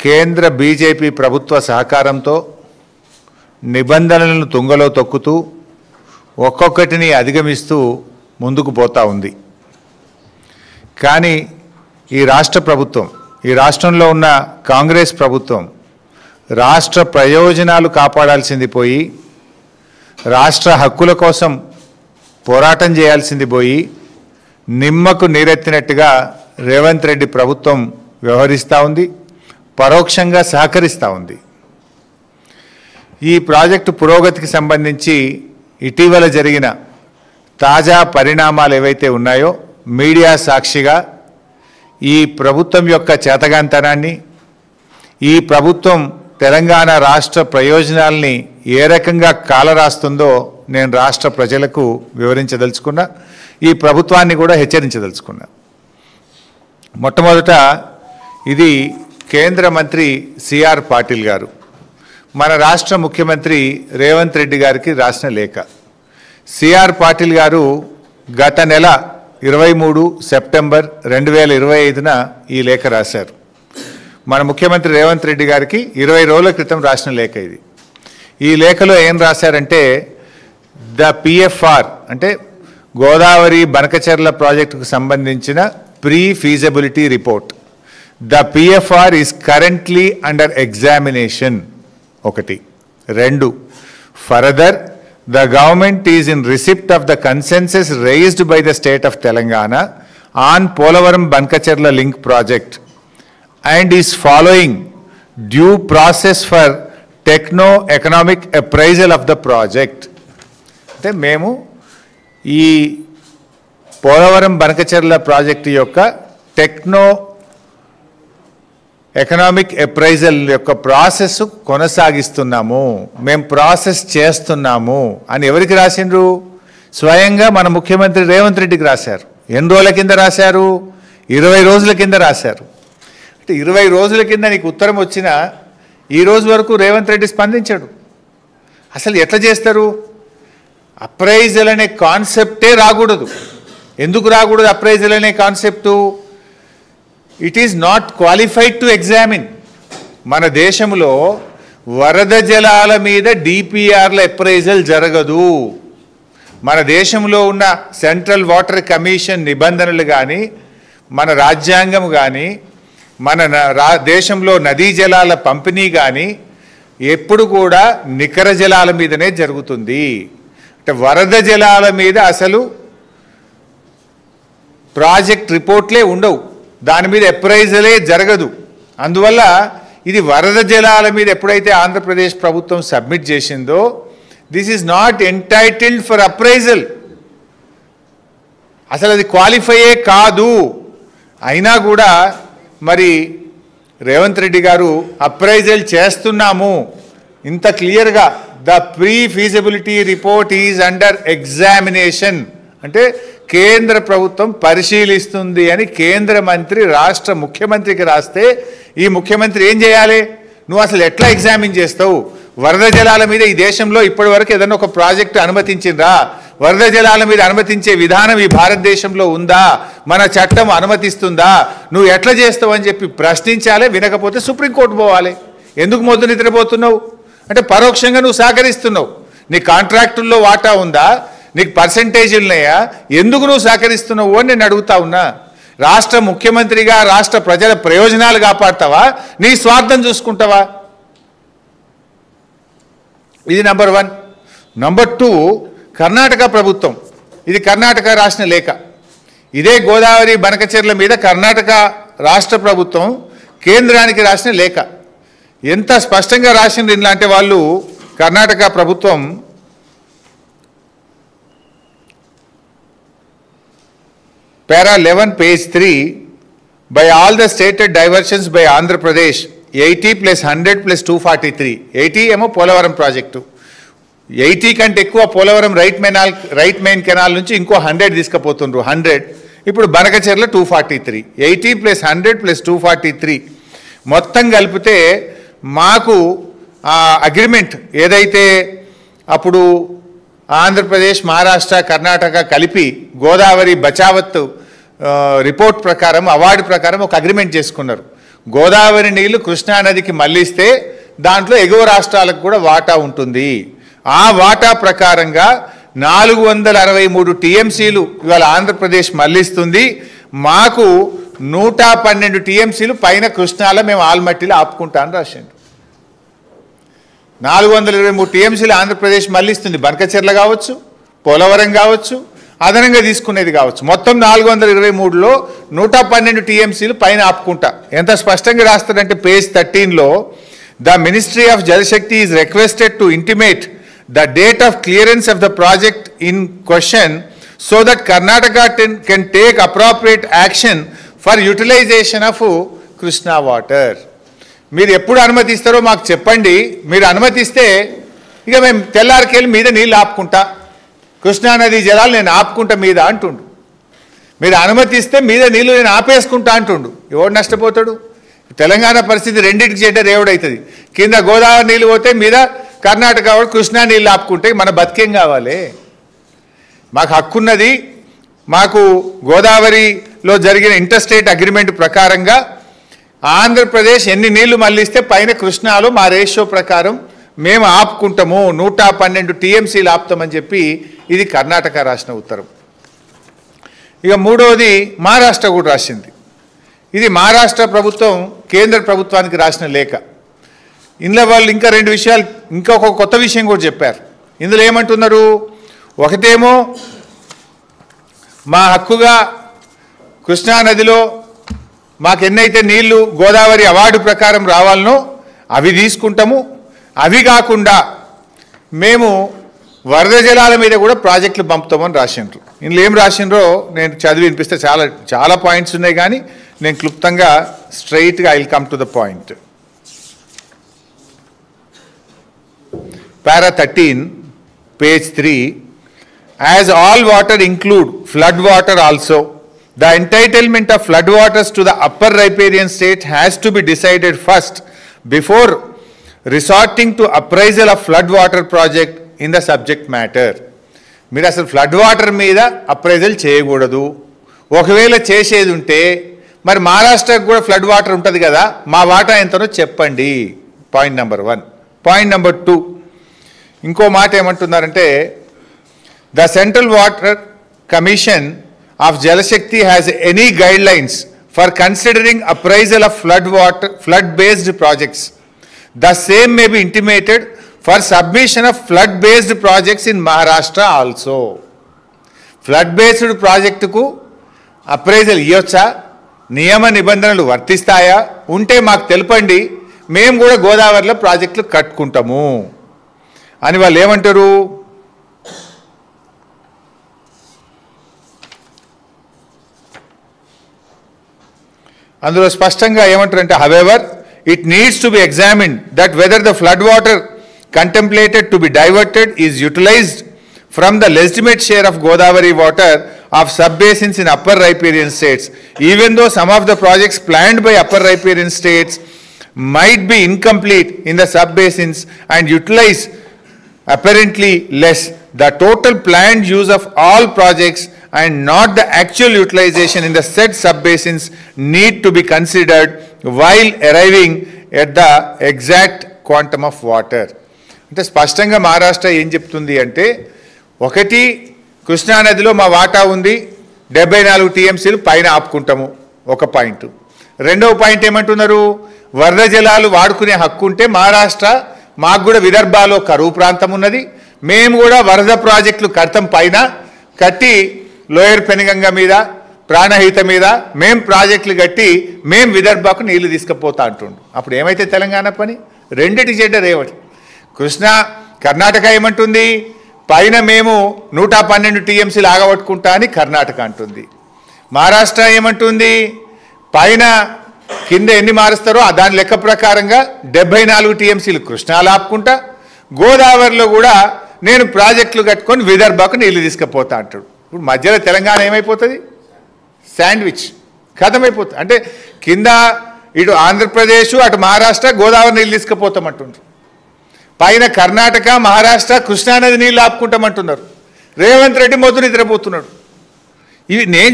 కేంద్ర బీజేపీ ప్రభుత్వ సహకారంతో నిబంధనలను తుంగలో తొక్కుతూ ఒక్కొక్కటిని అధిగమిస్తూ ముందుకు పోతా ఉంది. కానీ ఈ రాష్ట్ర ప్రభుత్వం, ఈ రాష్ట్రంలో ఉన్న కాంగ్రెస్ ప్రభుత్వం రాష్ట్ర ప్రయోజనాలు కాపాడాల్సింది పోయి, రాష్ట్ర హక్కుల కోసం పోరాటం చేయాల్సింది పోయి, నిమ్మకు నీరెత్తినట్టుగా రేవంత్ రెడ్డి ప్రభుత్వం వ్యవహరిస్తూ ఉంది, పరోక్షంగా సహకరిస్తూ ఉంది. ఈ ప్రాజెక్టు పురోగతికి సంబంధించి ఇటీవల జరిగిన తాజా పరిణామాలు ఏవైతే ఉన్నాయో మీడియా సాక్షిగా ఈ ప్రభుత్వం యొక్క చేతగాంతనాన్ని, ఈ ప్రభుత్వం తెలంగాణ రాష్ట్ర ప్రయోజనాల్ని ఏ రకంగా కాలరాస్తుందో నేను రాష్ట్ర ప్రజలకు వివరించదలుచుకున్నా, ఈ ప్రభుత్వాన్ని కూడా హెచ్చరించదలుచుకున్నా. మొట్టమొదట ఇది కేంద్ర మంత్రి సిఆర్ పాటిల్ గారు మన రాష్ట్ర ముఖ్యమంత్రి రేవంత్ రెడ్డి గారికి రాసిన లేఖ. సిఆర్ పాటిల్ గారు గత నెల 23 సెప్టెంబర్ 2025న ఈ లేఖ రాశారు. మన ముఖ్యమంత్రి రేవంత్ రెడ్డి గారికి 20 రోజుల క్రితం రాసిన లేఖ ఇది. ఈ లేఖలో ఏం రాశారంటే, ద పిఎఫ్ఆర్ అంటే గోదావరి బనకచెర్ల ప్రాజెక్టుకు సంబంధించిన pre feasibility report, the PFR is currently under examination. 1. 2. Further, the government is in receipt of the consensus raised by the state of Telangana on Polavaram Bankacherla link project and is following due process for techno-economic appraisal of the project. అంటే మేము ఈ Polavaram Banakacherla project యొక్క techno economic appraisal యొక్క process కొనసాగిస్తున్నాము, మేము process చేస్తున్నాము అని ఎవరికి రాసిండ్రు? స్వయంగా మన ముఖ్యమంత్రి రేవంత్ రెడ్డికి రాశారు. ఎన్ని రోజుల కింద రాశారు? 20 రోజుల కింద రాశారు. అంటే 20 రోజుల కింద నీకు ఉత్తరం వచ్చినా ఈ రోజు వరకు రేవంత్ రెడ్డి స్పందించాడు. అసలు ఎట్లా చేస్తారు? అప్రైజల్ అనే కాన్సెప్టే రాకూడదు. ఎందుకు రాకూడదు అప్రైజల్ అనే concept? It is not qualified to examine. మన దేశంలో వరద జలాల మీద డిపిఆర్ల అప్రైజల్ జరగదు. మన దేశంలో ఉన్న సెంట్రల్ వాటర్ కమిషన్ నిబంధనలు కానీ, మన రాజ్యాంగం కానీ, మన దేశంలో నదీ జలాల పంపిణీ కానీ ఎప్పుడు కూడా నికర జలాల మీదనే జరుగుతుంది. అంటే వరద జలాల మీద అసలు ప్రాజెక్ట్ రిపోర్ట్లే ఉండవు, దాని మీద అప్రైజలే జరగదు. అందువల్ల ఇది వరద జలాల మీద ఎప్పుడైతే ఆంధ్రప్రదేశ్ ప్రభుత్వం సబ్మిట్ చేసిందో, this is not entitled for appraisal. అసలు అది క్వాలిఫైయే కాదు. అయినా కూడా మరి రేవంత్ రెడ్డి గారు అప్రైజల్ చేస్తున్నాము ఇంత క్లియర్గా, the pre feasibility report is under examination అంటే కేంద్ర ప్రభుత్వం పరిశీలిస్తుంది అని కేంద్ర మంత్రి రాష్ట్ర ముఖ్యమంత్రికి రాస్తే ఈ ముఖ్యమంత్రి ఏం చేయాలి? నువ్వు అసలు ఎట్లా ఎగ్జామిన్ చేస్తావు? వరద జలాల మీద ఈ దేశంలో ఇప్పటి వరకు ఏదైనా ఒక ప్రాజెక్టు అనుమతించిందా? వరద జలాల మీద అనుమతించే విధానం ఈ భారతదేశంలో ఉందా? మన చట్టం అనుమతిస్తుందా? నువ్వు ఎట్లా చేస్తావు అని చెప్పి ప్రశ్నించాలి. వినకపోతే సుప్రీంకోర్టు పోవాలి. ఎందుకు మొద్దు నిద్రపోతున్నావు అంటే పరోక్షంగా నువ్వు సహకరిస్తున్నావు. నీ కాంట్రాక్టుల్లో వాటా ఉందా? నీకు పర్సంటేజీలు ఉన్నాయా? ఎందుకు నువ్వు సహకరిస్తున్నావు అని నేను అడుగుతా ఉన్నా. రాష్ట్ర ముఖ్యమంత్రిగా రాష్ట్ర ప్రజల ప్రయోజనాలు కాపాడతావా, నీ స్వార్థం చూసుకుంటావా? ఇది నంబర్ 1. నంబర్ 2, కర్ణాటక ప్రభుత్వం, ఇది కర్ణాటక రాసిన లేఖ. ఇదే గోదావరి బనకచెర్ల మీద కర్ణాటక రాష్ట్ర ప్రభుత్వం కేంద్రానికి రాసిన లేఖ. ఎంత స్పష్టంగా రాసింది ఇలా అంటే వాళ్ళు కర్ణాటక ప్రభుత్వం Para 11, page 3, by all the stated diversions by Andhra Pradesh, 80 plus 100 plus 243. 80 ఏమో పోలవరం ప్రాజెక్టు, 80 కంటే ఎక్కువ పోలవరం రైట్ మెయిన్ కెనాల్ నుంచి ఇంకో 100 తీసుకుపోతుండ్రు. 100 ఇప్పుడు బనకచెర్ల 243. 80 plus 100 plus 243 మొత్తం కలిపితే మాకు అగ్రిమెంట్ ఏదైతే అప్పుడు ఆంధ్రప్రదేశ్, మహారాష్ట్ర, కర్ణాటక కలిపి గోదావరి బచావత్ రిపోర్ట్ ప్రకారం, అవార్డు ప్రకారం ఒక అగ్రిమెంట్ చేసుకున్నారు. గోదావరి నీళ్లు కృష్ణానదికి మళ్లిస్తే దాంట్లో ఎగువ రాష్ట్రాలకు కూడా వాటా ఉంటుంది. ఆ వాటా ప్రకారంగా 463 టీఎంసీలు ఇవాళ ఆంధ్రప్రదేశ్ మళ్లిస్తుంది. మాకు 112 టీఎంసీలు పైన కృష్ణాలో మేము ఆల్మట్టిలో ఆపుకుంటామని రాసిండు. 423 టీఎంసీలు ఆంధ్రప్రదేశ్ మళ్లిస్తుంది. బనకచెర్ల కావచ్చు, పోలవరం కావచ్చు, అదనంగా తీసుకునేది కావచ్చు. మొత్తం 423లో 112 టీఎంసీలు పైన ఆపుకుంటా. ఎంత స్పష్టంగా రాస్తాడంటే పేజ్ 13లో the ministry of Jalshakti is requested to intimate the date of clearance of the project in question so that Karnataka can take appropriate action for utilization of Krishna water. మీరు ఎప్పుడు అనుమతిస్తారో మాకు చెప్పండి. మీరు అనుమతిస్తే ఇక మేము తెల్లారికెళ్ళి మీద నీళ్ళు ఆపుకుంటా, కృష్ణానది జలాలు నేను ఆపుకుంటా మీద అంటుండు. మీరు అనుమతిస్తే మీద నీళ్ళు నేను ఆపేసుకుంటా అంటుండు. ఎవడు నష్టపోతాడు? తెలంగాణ పరిస్థితి రెండింటికి చెడ్డ రేవుడవుతుంది. కింద గోదావరి నీళ్ళు పోతే మీద కర్ణాటక వాడు కృష్ణా నీళ్ళు ఆపుకుంటే మన బతికేం కావాలి? మాకు హక్కున్నది. మాకు గోదావరిలో జరిగిన ఇంటర్స్టేట్ అగ్రిమెంట్ ప్రకారంగా ఆంధ్రప్రదేశ్ ఎన్ని నీళ్లు మళ్లిస్తే పైన కృష్ణాలో మా రేషియో ప్రకారం మేము ఆపుకుంటాము. 112 టీఎంసీలు ఆపుతామని చెప్పి ఇది కర్ణాటక రాసిన ఉత్తరం. ఇక మూడవది మహారాష్ట్ర కూడా రాసింది. ఇది మహారాష్ట్ర ప్రభుత్వం కేంద్ర ప్రభుత్వానికి రాసిన లేఖ. ఇందులో వాళ్ళు ఇంకా రెండు విషయాలు, ఇంకొక కొత్త విషయం కూడా చెప్పారు. ఇందులో ఏమంటున్నారు? ఒకటేమో మా హక్కుగా కృష్ణానదిలో మాకు ఎన్నైతే నీళ్లు గోదావరి అవార్డు ప్రకారం రావాలనో అవి తీసుకుంటాము. అవి కాకుండా మేము వరద జలాల మీద కూడా ప్రాజెక్టులు పంపుతామని రాసిండ్రు. ఇందులో ఏం రాసిండ్రో నేను చదివి వినిపిస్తే చాలా పాయింట్స్ ఉన్నాయి, కానీ నేను క్లుప్తంగా స్ట్రైట్గా I will come to the point. Para 13, page 3, as all water include flood water also, the entitlement of flood waters to the upper riparian state has to be decided first before resorting to appraisal of flood water project in the subject matter. మీరు అసలు flood water మీద appraisal చేయకూడదు. ఒకవేళ చేసేది ఉంటే మరి మహారాష్ట్రకు కూడా ఫ్లడ్ వాటర్ ఉంటుంది కదా, మా వాటా ఎంతనో చెప్పండి. Point number 1. పాయింట్ నెంబర్ 2, ఇంకో మాట ఏమంటున్నారంటే the central water commission of Jal Shakti has any guide lines for considering appraisal of flood based projects. The same may be intimated for submission of flood based projects in Maharashtra also. Flood based ప్రాజెక్టుకు appraisal ఇవ్వచ్చా? నియమ నిబంధనలు వర్తిస్తాయా? ఉంటే మాకు తెలపండి, మేము కూడా గోదావరిలో ప్రాజెక్టులు కట్టుకుంటాము అని వాళ్ళు ఏమంటారు? అందులో స్పష్టంగా ఏమంటారంటే however it needs to be examined that whether the flood water contemplated to be diverted is utilised from the legitimate share of Godavari water of sub-basins in upper riparian states, even though some of the projects planned by upper riparian states might be incomplete in the sub-basins and utilize apparently less. The total planned use of all projects and not the actual utilization in the said sub-basins need to be considered while arriving at the exact quantum of water. అంటే స్పష్టంగా మహారాష్ట్ర ఏం చెప్తుంది అంటే, ఒకటి కృష్ణానదిలో మా వాటా ఉంది, 74 టీఎంసీలు పైన ఆపుకుంటాము, ఒక పాయింట్. రెండవ పాయింట్ ఏమంటున్నారు? వరద జలాలు వాడుకునే హక్కు ఉంటే మహారాష్ట్ర మాకు కూడా విదర్భాలో కరువు ప్రాంతం ఉన్నది, మేము కూడా వరద ప్రాజెక్టులు కడతాం, పైన కట్టి లోయర్ పెనుగంగ మీద ప్రాణహిత మీద మేం ప్రాజెక్టులు కట్టి మేం విదర్భకు నీళ్లు తీసుకుపోతా అంటుండు. అప్పుడు ఏమైతే తెలంగాణ పని? రెండిటి చెడ్డ రేవటి. కర్ణాటక ఏమంటుంది? పైన మేము 112 టీఎంసీలు ఆగబట్టుకుంటా అని కర్ణాటక అంటుంది. మహారాష్ట్ర ఏమంటుంది? పైన కింద ఎన్ని మారుస్తారో దాని లెక్క ప్రకారంగా 74 టీఎంసీలు కృష్ణాలు ఆపుకుంటా, గోదావరిలో కూడా నేను ప్రాజెక్టులు కట్టుకొని విదర్భకు నీళ్లు తీసుకుపోతా అంటాడు. ఇప్పుడు మధ్యలో తెలంగాణ ఏమైపోతుంది? శాండ్విచ్ ఖతమైపోతుంది. అంటే కింద ఇటు ఆంధ్రప్రదేశ్ అటు మహారాష్ట్ర గోదావరి నీళ్ళు తీసుకుపోతామంటుండ్రు, పైన కర్ణాటక మహారాష్ట్ర కృష్ణానది నీళ్ళు ఆపుకుంటామంటున్నారు. రేవంత్ రెడ్డి మొద్దు నిద్రపోతున్నాడు. ఇవి నేను